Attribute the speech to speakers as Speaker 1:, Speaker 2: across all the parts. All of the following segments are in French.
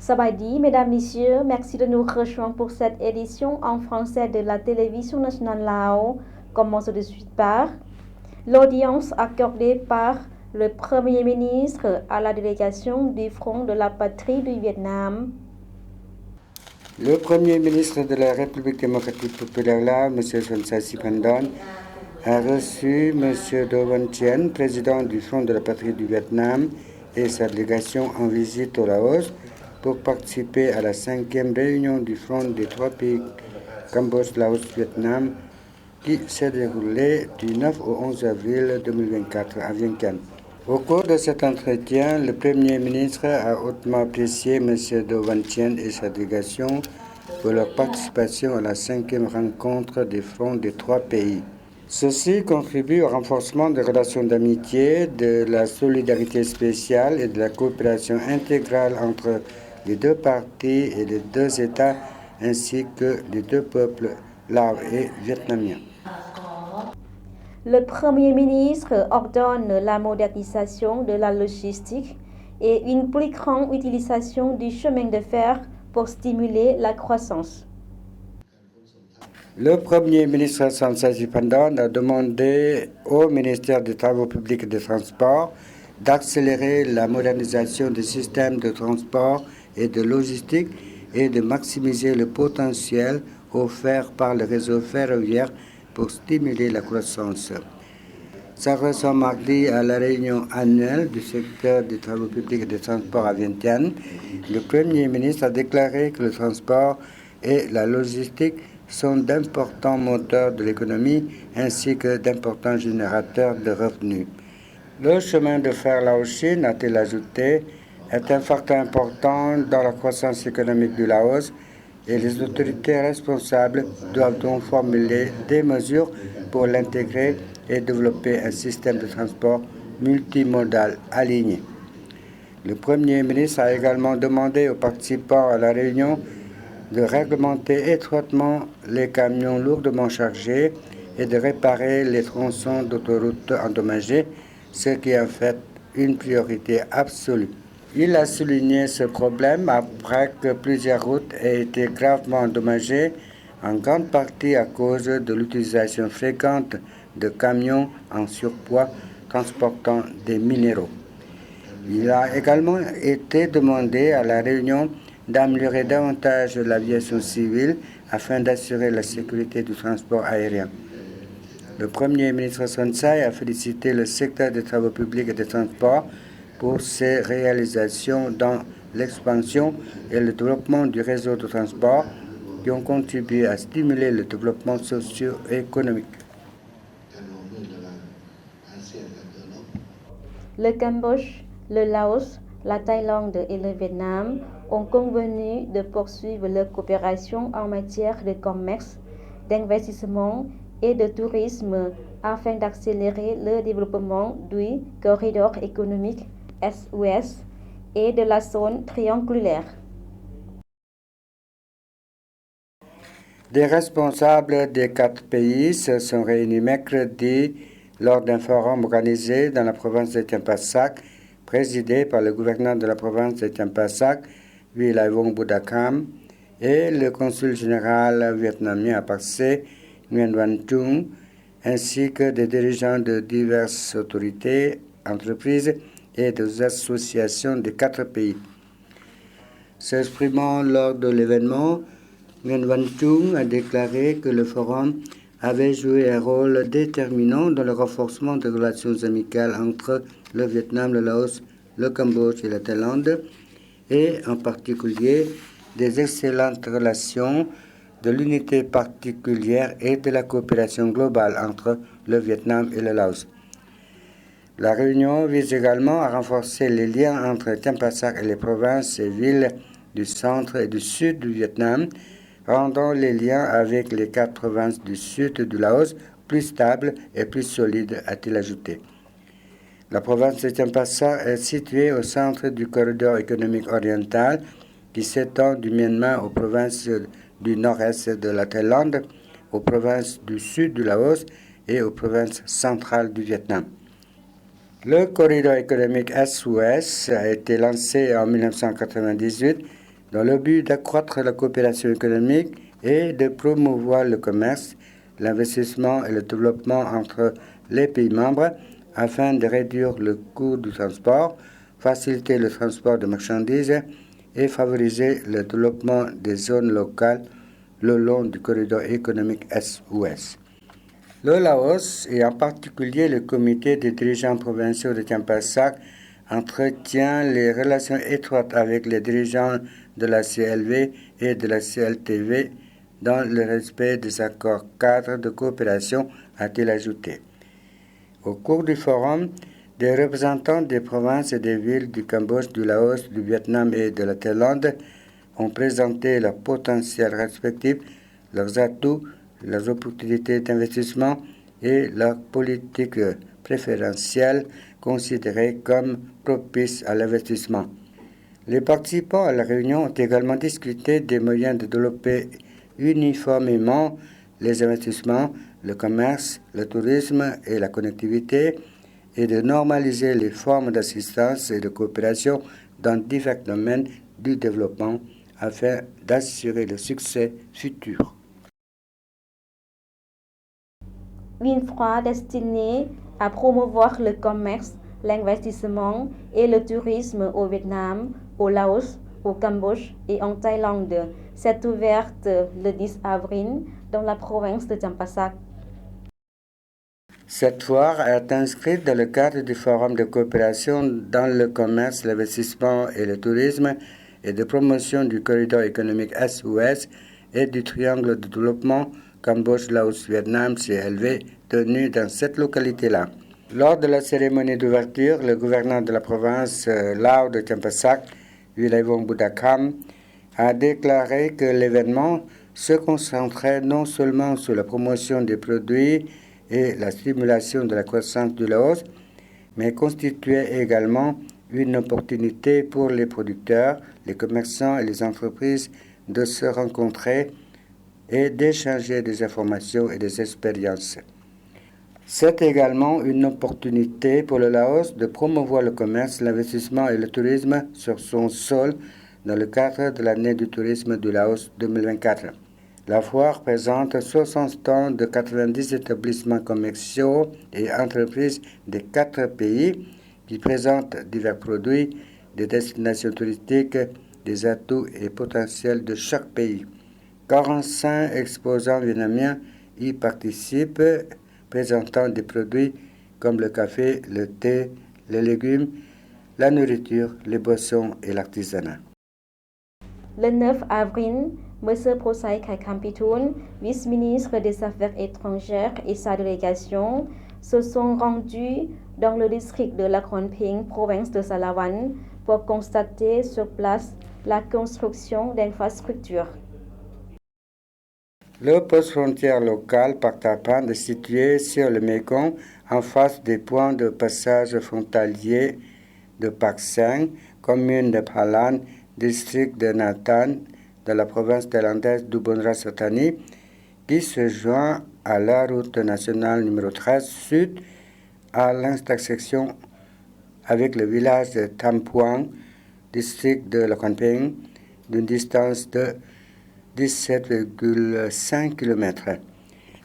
Speaker 1: Sabadi, mesdames, messieurs, merci de nous rejoindre pour cette édition en français de la télévision nationale Lao. Commence de suite par l'audience accordée par le Premier ministre à la délégation du Front de la Patrie du Vietnam.
Speaker 2: Le Premier ministre de la République démocratique populaire Laos, M. Son Sai Siphandon, a reçu M. Do Van Chien, président du Front de la Patrie du Vietnam, et sa délégation en visite au Laos pour participer à la 5e réunion du Front des trois pays Cambodge, Laos, Vietnam, qui s'est déroulée du 9 au 11 avril 2024 à Vientiane. Au cours de cet entretien, le Premier ministre a hautement apprécié M. Do Van Chien et sa délégation pour leur participation à la 5e rencontre des fronts des trois pays. Ceci contribue au renforcement des relations d'amitié, de la solidarité spéciale et de la coopération intégrale entre les deux parties et les deux États, ainsi que les deux peuples lao et vietnamiens.
Speaker 1: Le Premier ministre ordonne la modernisation de la logistique et une plus grande utilisation du chemin de fer pour stimuler la croissance.
Speaker 2: Le Premier ministre Son Sai Siphandon a demandé au ministère des Travaux publics et des Transports d'accélérer la modernisation des systèmes de transport et de logistique et de maximiser le potentiel offert par le réseau ferroviaire pour stimuler la croissance. S'adressant mardi à la réunion annuelle du secteur des travaux publics et des transports à Vientiane, le Premier ministre a déclaré que le transport et la logistique sont d'importants moteurs de l'économie ainsi que d'importants générateurs de revenus. Le chemin de fer Lao-Chine, a-t-il ajouté, est un facteur important dans la croissance économique du Laos et les autorités responsables doivent donc formuler des mesures pour l'intégrer et développer un système de transport multimodal aligné. Le Premier ministre a également demandé aux participants à la réunion de réglementer étroitement les camions lourdement chargés et de réparer les tronçons d'autoroutes endommagés, ce qui est en fait une priorité absolue. Il a souligné ce problème après que plusieurs routes aient été gravement endommagées, en grande partie à cause de l'utilisation fréquente de camions en surpoids transportant des minéraux. Il a également été demandé à la réunion d'améliorer davantage l'aviation civile afin d'assurer la sécurité du transport aérien. Le Premier ministre Son Sai a félicité le secteur des travaux publics et des transports pour ses réalisations dans l'expansion et le développement du réseau de transport qui ont contribué à stimuler le développement socio-économique.
Speaker 1: Le Cambodge, le Laos, la Thaïlande et le Vietnam ont convenu de poursuivre leur coopération en matière de commerce, d'investissement et de tourisme afin d'accélérer le développement du corridor économique Est-Ouest et de la zone triangulaire.
Speaker 2: Des responsables des 4 pays se sont réunis mercredi lors d'un forum organisé dans la province de Champasak, présidé par le gouverneur de la province de Champasak, Vilaivong Budakam, et le consul général vietnamien à Pac-Se, Nguyen Van Trung, ainsi que des dirigeants de diverses autorités, entreprises et des associations des 4 pays. S'exprimant lors de l'événement, Nguyen Van Trung a déclaré que le forum avait joué un rôle déterminant dans le renforcement des relations amicales entre le Vietnam, le Laos, le Cambodge et la Thaïlande, et en particulier des excellentes relations, de l'unité particulière et de la coopération globale entre le Vietnam et le Laos. La réunion vise également à renforcer les liens entre Champasak et les provinces et villes du centre et du sud du Vietnam, rendant les liens avec les 4 provinces du sud du Laos plus stables et plus solides, a-t-il ajouté. La province de Champasak est située au centre du corridor économique oriental qui s'étend du Myanmar aux provinces du nord-est de la Thaïlande, aux provinces du sud du Laos et aux provinces centrales du Vietnam. Le corridor économique Est-Ouest a été lancé en 1998 dans le but d'accroître la coopération économique et de promouvoir le commerce, l'investissement et le développement entre les pays membres afin de réduire le coût du transport, faciliter le transport de marchandises et favoriser le développement des zones locales le long du corridor économique Est-Ouest. Le Laos, et en particulier le comité des dirigeants provinciaux de Champasak, entretient les relations étroites avec les dirigeants de la CLV et de la CLTV dans le respect des accords cadres de coopération, a-t-il ajouté. Au cours du forum, des représentants des provinces et des villes du Cambodge, du Laos, du Vietnam et de la Thaïlande ont présenté leurs potentiels respectifs, leurs atouts, leurs opportunités d'investissement et leurs politiques préférentielles considérées comme propices à l'investissement. Les participants à la réunion ont également discuté des moyens de développer uniformément les investissements, le commerce, le tourisme et la connectivité, et de normaliser les formes d'assistance et de coopération dans divers domaines du développement afin d'assurer le succès futur.
Speaker 1: Une fois destinée à promouvoir le commerce, l'investissement et le tourisme au Vietnam, au Laos, au Cambodge et en Thaïlande, s'est ouverte le 10 avril dans la province de Champasak.
Speaker 2: Cette foire est inscrite dans le cadre du Forum de coopération dans le commerce, l'investissement et le tourisme et de promotion du corridor économique Est-Ouest et du triangle de développement Cambodge, Laos, Vietnam, CLV, tenu dans cette localité-là. Lors de la cérémonie d'ouverture, le gouverneur de la province Lao de Champasak, Vilayvong Budakam, a déclaré que l'événement se concentrait non seulement sur la promotion des produits et la stimulation de la croissance du Laos, mais constituait également une opportunité pour les producteurs, les commerçants et les entreprises de se rencontrer et d'échanger des informations et des expériences. C'est également une opportunité pour le Laos de promouvoir le commerce, l'investissement et le tourisme sur son sol dans le cadre de l'année du tourisme du Laos 2024. La foire présente 60 stands de 90 établissements commerciaux et entreprises des 4 pays qui présentent divers produits, des destinations touristiques, des atouts et potentiels de chaque pays. 45 exposants vietnamiens y participent, présentant des produits comme le café, le thé, les légumes, la nourriture, les boissons et l'artisanat.
Speaker 1: Le 9 avril, M. Prosai Kaikampitoun, vice-ministre des Affaires étrangères et sa délégation se sont rendus dans le district de Lakrongping, province de Salavan, pour constater sur place la construction d'infrastructures.
Speaker 2: Le poste frontière local Paktapan est situé sur le Mekong en face des points de passage frontaliers de Pak Seng, commune de Phalan, district de Nathan, de la province thaïlandaise d'Ubon Ratchathani, qui se joint à la route nationale numéro 13 sud à l'intersection avec le village de Thampuang, district de Lakrongping, d'une distance de 17,5 km.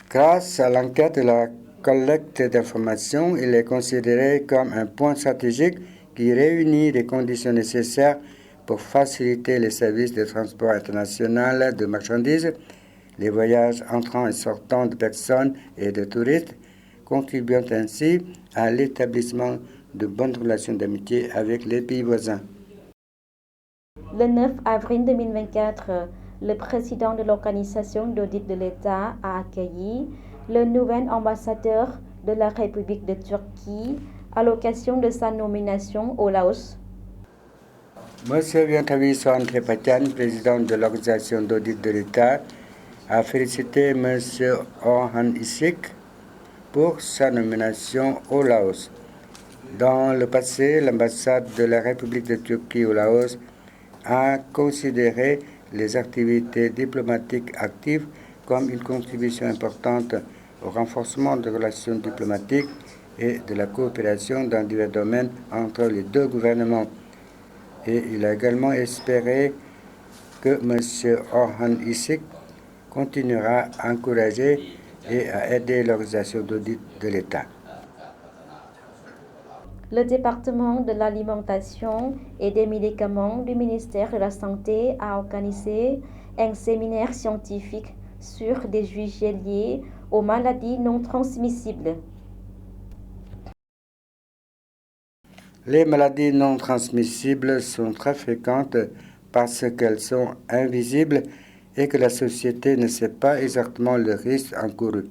Speaker 2: Grâce à l'enquête et la collecte d'informations, il est considéré comme un point stratégique qui réunit les conditions nécessaires pour faciliter les services de transport international de marchandises, les voyages entrant et sortant de personnes et de touristes, contribuant ainsi à l'établissement de bonnes relations d'amitié avec les pays voisins.
Speaker 1: Le 9 avril 2024, le président de l'Organisation d'audit de l'État a accueilli le nouvel ambassadeur de la République de Turquie à l'occasion de sa nomination au Laos.
Speaker 2: M. Viantavisan Thepachan, président de l'Organisation d'audit de l'État, a félicité M. Orhan Isik pour sa nomination au Laos. Dans le passé, l'ambassade de la République de Turquie au Laos a considéré les activités diplomatiques actives comme une contribution importante au renforcement des relations diplomatiques et de la coopération dans divers domaines entre les deux gouvernements. Et il a également espéré que M. Orhan Isik continuera à encourager et à aider l'organisation d'audit de l'État.
Speaker 1: Le département de l'alimentation et des médicaments du ministère de la Santé a organisé un séminaire scientifique sur des sujets liés aux maladies non transmissibles.
Speaker 2: Les maladies non transmissibles sont très fréquentes parce qu'elles sont invisibles et que la société ne sait pas exactement le risque encouru.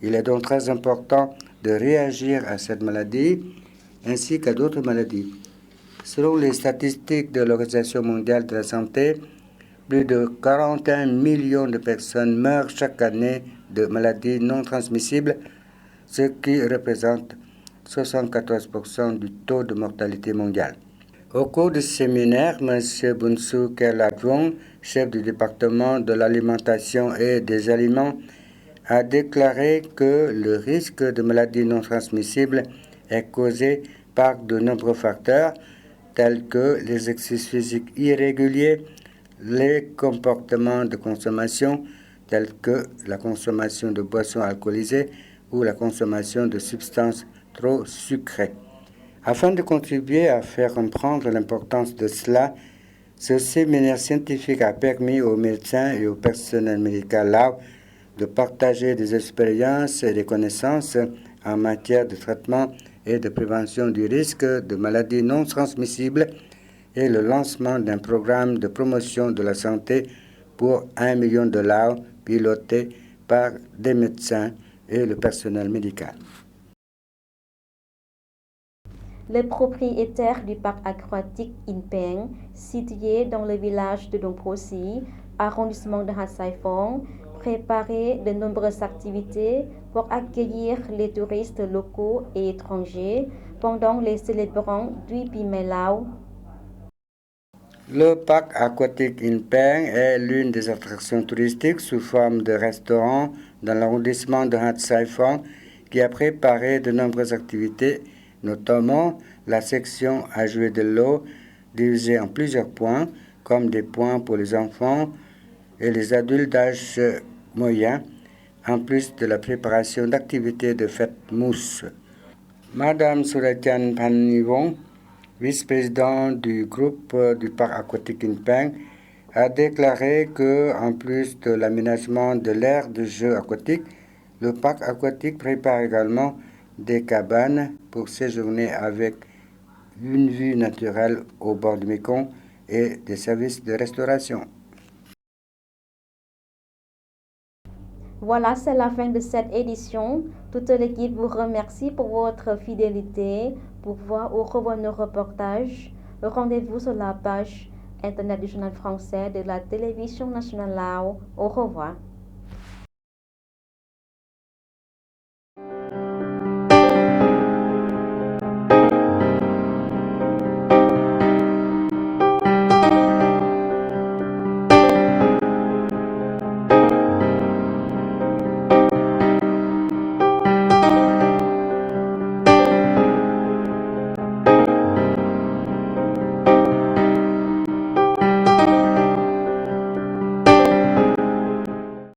Speaker 2: Il est donc très important de réagir à cette maladie ainsi qu'à d'autres maladies. Selon les statistiques de l'Organisation mondiale de la santé, plus de 41 millions de personnes meurent chaque année de maladies non transmissibles, ce qui représente 74% du taux de mortalité mondiale. Au cours de ce séminaire, M. Bunsu Kerladwong, chef du département de l'alimentation et des aliments, a déclaré que le risque de maladies non transmissibles est causé par de nombreux facteurs tels que les exercices physiques irréguliers, les comportements de consommation tels que la consommation de boissons alcoolisées ou la consommation de substances trop sucrées. Afin de contribuer à faire comprendre l'importance de cela, ce séminaire scientifique a permis aux médecins et au personnel médical Lao de partager des expériences et des connaissances en matière de traitement et de prévention du risque de maladies non transmissibles et le lancement d'un programme de promotion de la santé pour 1 million de Lao piloté par des médecins et le personnel médical.
Speaker 1: Le propriétaire du parc aquatique Inpeng, situé dans le village de Dongposi, arrondissement de Hat Sai-Phong, préparait de nombreuses activités pour accueillir les touristes locaux et étrangers pendant les célébrations du Pi Mai Lao.
Speaker 2: Le parc aquatique Inpeng est l'une des attractions touristiques sous forme de restaurant dans l'arrondissement de Hat Sai-Phong qui a préparé de nombreuses activités, notamment la section à jouer de l'eau divisée en plusieurs points, comme des points pour les enfants et les adultes d'âge moyen, en plus de la préparation d'activités de fête mousse. Madame Suratian Panivong, vice-présidente du groupe du parc aquatique Inpeng, a déclaré que, en plus de l'aménagement de l'aire de jeu aquatique, le parc aquatique prépare également des cabanes pour séjourner avec une vue naturelle au bord du Mekong et des services de restauration.
Speaker 1: Voilà, c'est la fin de cette édition. Toute l'équipe vous remercie pour votre fidélité. Pour voir ou revoir nos reportages, rendez-vous sur la page internet du journal français de la télévision nationale Lao. Au revoir.